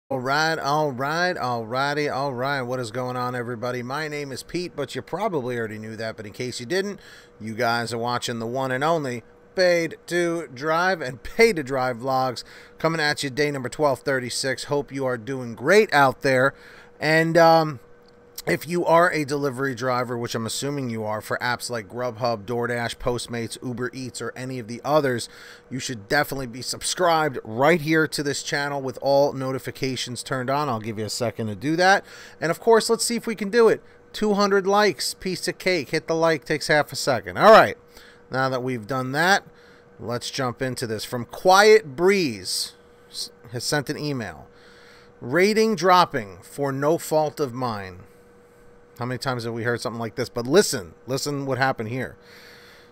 All right. What is going on, everybody? My name is Pete, but you probably already knew that. But in case you didn't, you guys are watching the one and only Paid to Drive and Pay to Drive vlogs coming at you day number 1236. Hope you are doing great out there. And if you are a delivery driver, which I'm assuming you are, for apps like GrubHub, Doordash, Postmates, Uber Eats, or any of the others, you should definitely be subscribed right here to this channel with all notifications turned on. I'll give you a second to do that. And of course, let's see if we can do it. 200 likes, piece of cake. Hit the like, takes half a second. All right, now that we've done that, let's jump into this. From Quiet Breeze has sent an email. Rating dropping for no fault of mine. How many times have we heard something like this? But listen what happened here.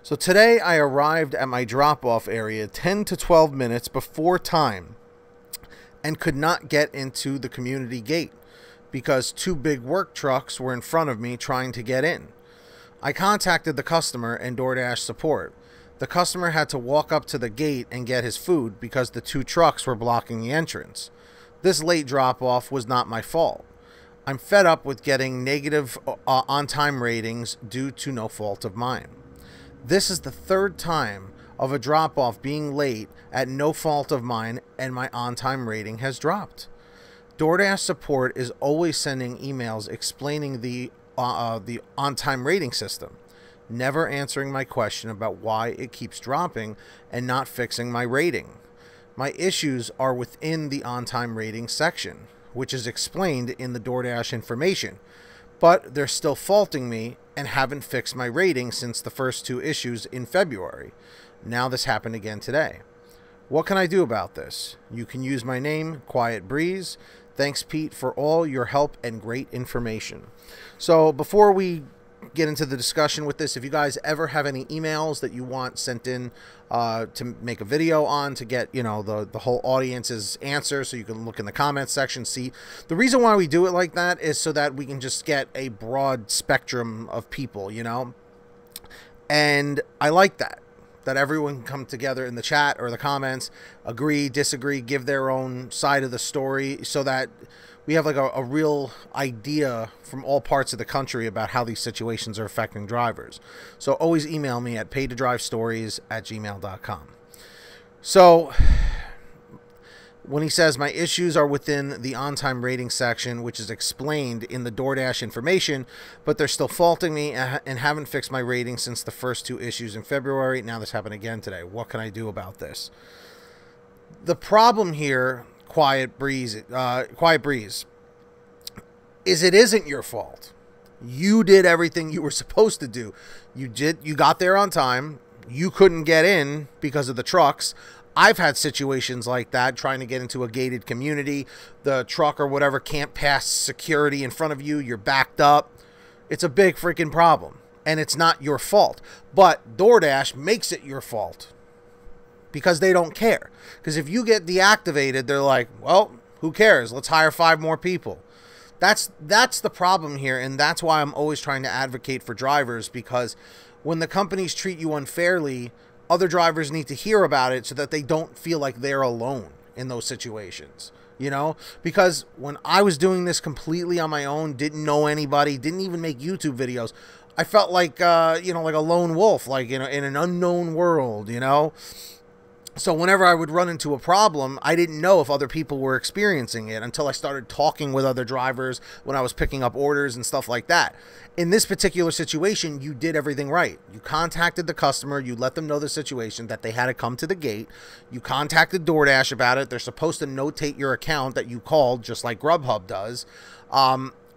So today I arrived at my drop-off area 10 to 12 minutes before time and could not get into the community gate because two big work trucks were in front of me trying to get in. I contacted the customer and Doordash support. The customer had to walk up to the gate and get his food because the two trucks were blocking the entrance. This late drop-off was not my fault. I'm fed up with getting negative on-time ratings due to no fault of mine. This is the third time of a drop-off being late at no fault of mine, and my on-time rating has dropped. DoorDash support is always sending emails explaining the on-time rating system, never answering my question about why it keeps dropping and not fixing my rating. My issues are within the on-time rating section, which is explained in the DoorDash information, but they're still faulting me and haven't fixed my rating since the first two issues in February. Now this happened again today. What can I do about this? You can use my name, Quiet Breeze. Thanks, Pete, for all your help and great information. So before we get into the discussion with this, if you guys ever have any emails that you want sent in to make a video on, to get, you know, the whole audience's answer, so you can look in the comments section, see. The reason why we do it like that is so that we can just get a broad spectrum of people, you know, and I like that everyone can come together in the chat or the comments, agree, disagree, give their own side of the story, so that we have like a real idea from all parts of the country about how these situations are affecting drivers. So always email me at PaidToDriveStories@gmail.com. So when he says my issues are within the on-time rating section, which is explained in the DoorDash information, but they're still faulting me and haven't fixed my rating since the first two issues in February. Now this happened again today. What can I do about this? The problem here, Quiet Breeze, is it isn't your fault. You did everything you were supposed to do. You got there on time. You couldn't get in because of the trucks. I've had situations like that, trying to get into a gated community. The truck or whatever can't pass security in front of you. You're backed up. It's a big freaking problem, and it's not your fault. But DoorDash makes it your fault because they don't care. Because if you get deactivated, they're like, well, who cares? Let's hire 5 more people. That's the problem here, and that's why I'm always trying to advocate for drivers, because when the companies treat you unfairly, other drivers need to hear about it so that they don't feel like they're alone in those situations, you know? Because when I was doing this completely on my own, didn't know anybody, didn't even make YouTube videos, I felt like, you know, like a lone wolf, like, you know, in an unknown world, you know? So whenever I would run into a problem, I didn't know if other people were experiencing it until I started talking with other drivers when I was picking up orders and stuff like that. In this particular situation, you did everything right. You contacted the customer. You let them know the situation, that they had to come to the gate. You contacted DoorDash about it. They're supposed to notate your account that you called, just like GrubHub does.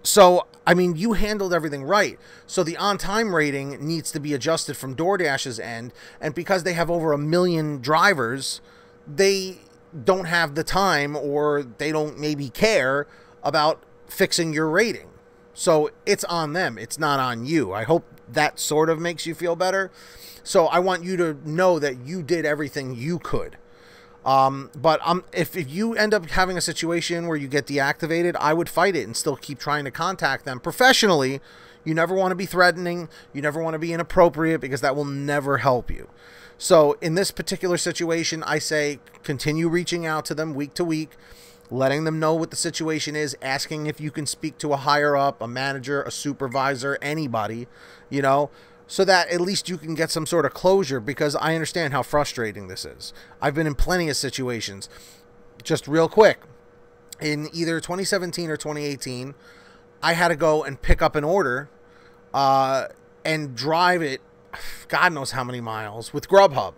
So, I mean, you handled everything right. So the on-time rating needs to be adjusted from DoorDash's end. And because they have over 1 million drivers, they don't have the time, or they don't maybe care about fixing your rating. So it's on them. It's not on you. I hope that sort of makes you feel better. So I want you to know that you did everything you could. But if you end up having a situation where you get deactivated, I would fight it and still keep trying to contact them professionally. You never want to be threatening. You never want to be inappropriate, because that will never help you. So in this particular situation, I say continue reaching out to them week to week. letting them know what the situation is, asking if you can speak to a higher up, a manager, a supervisor, anybody, you know, so that at least you can get some sort of closure, because I understand how frustrating this is. I've been in plenty of situations. Just real quick, in either 2017 or 2018, I had to go and pick up an order and drive it God knows how many miles with GrubHub.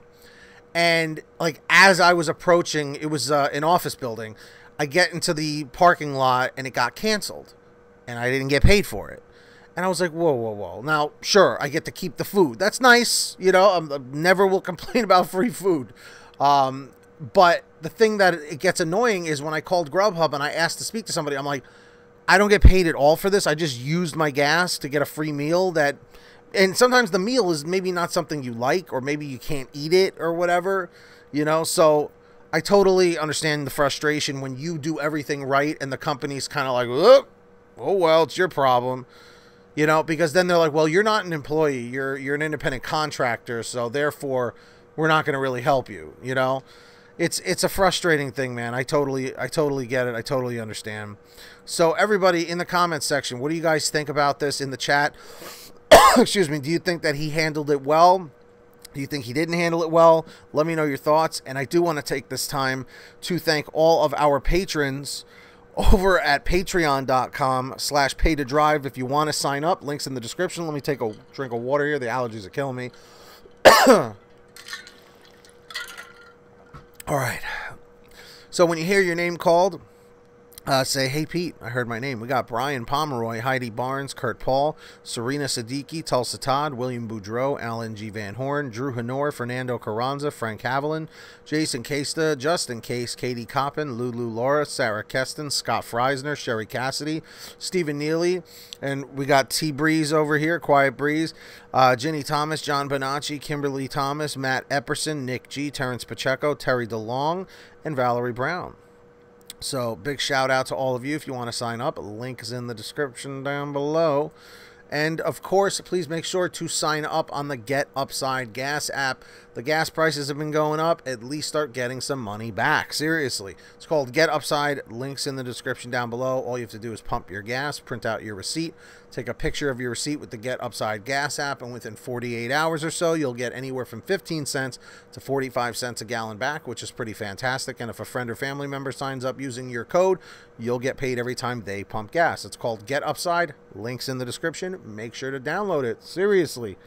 And like as I was approaching, it was an office building, I get into the parking lot and it got canceled and I didn't get paid for it. And I was like, whoa, whoa, whoa. Now, sure, I get to keep the food. That's nice. You know, I never will complain about free food. But the thing that it gets annoying is when I called GrubHub and I asked to speak to somebody, I'm like, I don't get paid at all for this. I just used my gas to get a free meal that, and sometimes the meal is maybe not something you like, or maybe you can't eat it or whatever, you know? So I totally understand the frustration when you do everything right and the company's kind of like, oh, well, it's your problem, you know, because then they're like, well, you're not an employee, you're an independent contractor, so therefore we're not going to really help you, you know? It's a frustrating thing, man. I totally get it. I totally understand. So everybody in the comments section, what do you guys think about this in the chat? Excuse me. Do you think that he handled it well? Do you think he didn't handle it well? Let me know your thoughts. And I do want to take this time to thank all of our patrons over at patreon.com/PaidToDrive. If you want to sign up, links in the description. Let me take a drink of water here. The allergies are killing me. All right. So when you hear your name called, say, hey, Pete, I heard my name. We got Brian Pomeroy, Heidi Barnes, Kurt Paul, Serena Siddiqui, Tulsa Todd, William Boudreau, Alan G. Van Horn, Drew Honor, Fernando Carranza, Frank Haviland, Jason Casta, Justin Case, Katie Coppin, Lulu Laura, Sarah Keston, Scott Freisner, Sherry Cassidy, Stephen Neely, and we got T Breeze over here, Quiet Breeze, Ginny Thomas, John Bonacci, Kimberly Thomas, Matt Epperson, Nick G, Terrence Pacheco, Terry DeLong, and Valerie Brown. So big shout out to all of you. If you want to sign up, link is in the description down below. And of course, please make sure to sign up on the Get Upside Gas app. The gas prices have been going up. At least start getting some money back. Seriously. It's called Get Upside. Links in the description down below. All you have to do is pump your gas, print out your receipt, take a picture of your receipt with the Get Upside Gas app, and within 48 hours or so, you'll get anywhere from 15 cents to 45 cents a gallon back, which is pretty fantastic. And if a friend or family member signs up using your code, you'll get paid every time they pump gas. It's called Get Upside. Links in the description. Make sure to download it. Seriously.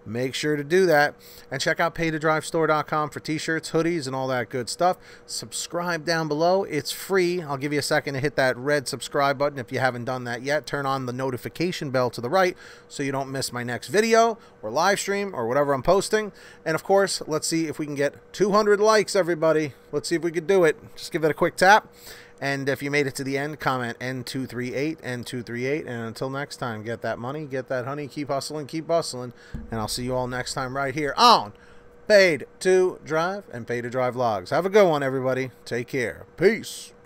Make sure to do that. And check out PaidToDriveStore.com for t-shirts, hoodies, and all that good stuff. Subscribe down below. It's free. I'll give you a second to hit that red subscribe button if you haven't done that yet. Turn on the notification bell to the right so you don't miss my next video or live stream or whatever I'm posting. And of course, let's see if we can get 200 likes, everybody. Let's see if we could do it. Just give it a quick tap. And if you made it to the end, comment N238, N238. And until next time, get that money, get that honey, keep hustling, keep bustling. And I'll see you all next time right here on Paid to Drive and Paid to Drive Vlogs. Have a good one, everybody. Take care. Peace.